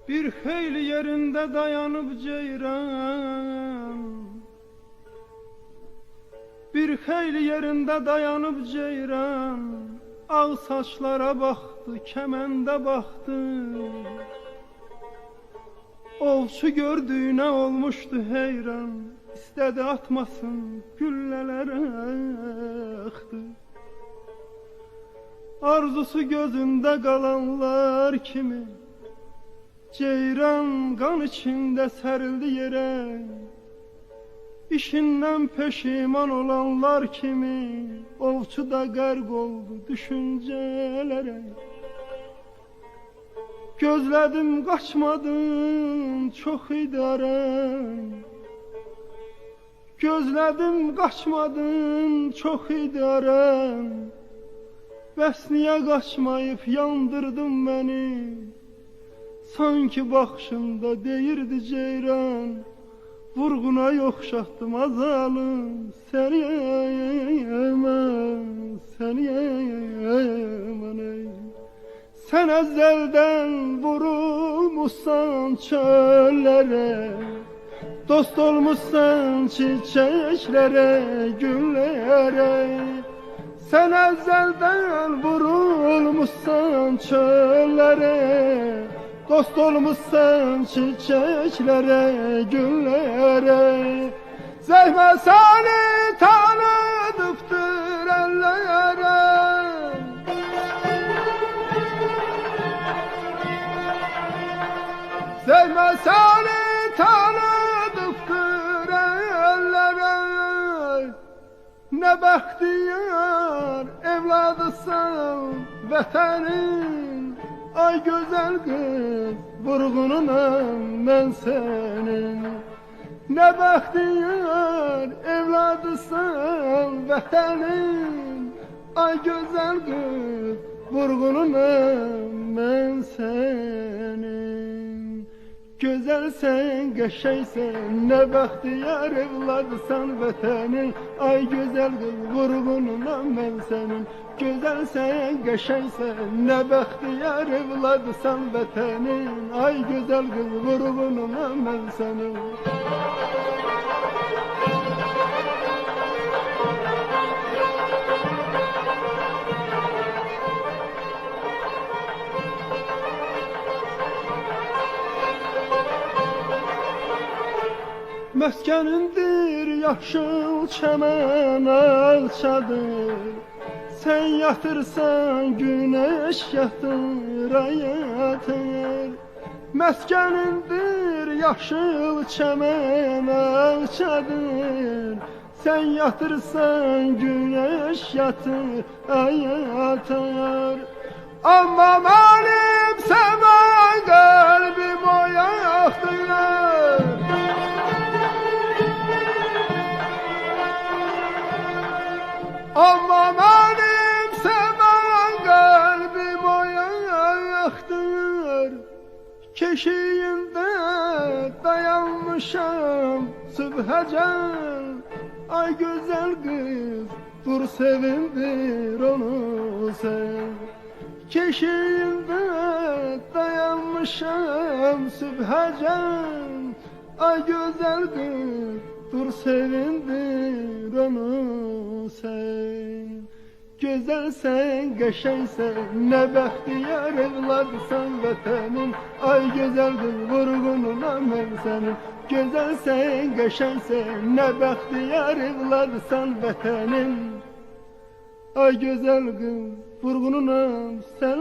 Bir hayli yerinde dayanıp ceyran, bir hayli yerinde dayanıp ceyran, ağ saçlara baktı, kemende baktı. Ovçu gördüğüne olmuştu heyran, istedi atmasın, gülleler aktı. Arzusu gözünde kalanlar kimi, ceyran kan içinde serildi yere. İşinden peşiman olanlar kimi, ovçu da gərq oldu düşüncelere. Gözledim kaçmadın çok idarem, gözledim kaçmadın çok idarem. Bəs niye kaçmayıp yandırdın beni? Sanki bakışında deyirdi ceyran, vurğuna yoxşatdım azalım. Seni yaman, seni yaman ey. Sen ezelden vurulmuşsan çöllere, dost olmuşsan çiçeklere, güllere. Sen ezelden vurulmuşsan çöllere, dost olmuşsan çiçeklere, güllere. Zehme seni tanıdıptır ellere. Zehme seni tanıdıptır ellere. Ne bahtiyar evladısan vatanın, ay güzel kız vurgununam ben senin. Ne bahtiyar evladısan vatanın, ay güzel kız vurgununam ben senin. Güzelsen, qəşəngsən, ne bahtiyar evladısan vatanın, ay güzel kız vurgununam ben senin. Güzelsen, qəşəngsən, ne bahtiyar evladısan vatanın, ay güzel kız vurgununam ben senin. Məskənindir yaşıl çəmən alçadır, sen yatırsan güneş yatır ay yatır. Məskənindir yaşıl çəmən alçadır, sen yatırsan güneş yatır ay yatır. Amma mənim sevən qəlbim o yaxdır. Amma mənim sevən qəlbim o yaxdır. Keşiyində dayanmışam sübhəcən, ay gözəl qız dur sevindir onu sen. Keşiyində dayanmışam sübhəcən, ay gözəl qız dur sevindir onu sen. Güzelsen, qəşəngsən, ne bahtiyar evladsan vatanın, ay güzel kız vurgununam ben senin. Güzelsen, qəşəngsən, ne bahtiyar evladsan vatanın, ay güzel kız vurgununam sen.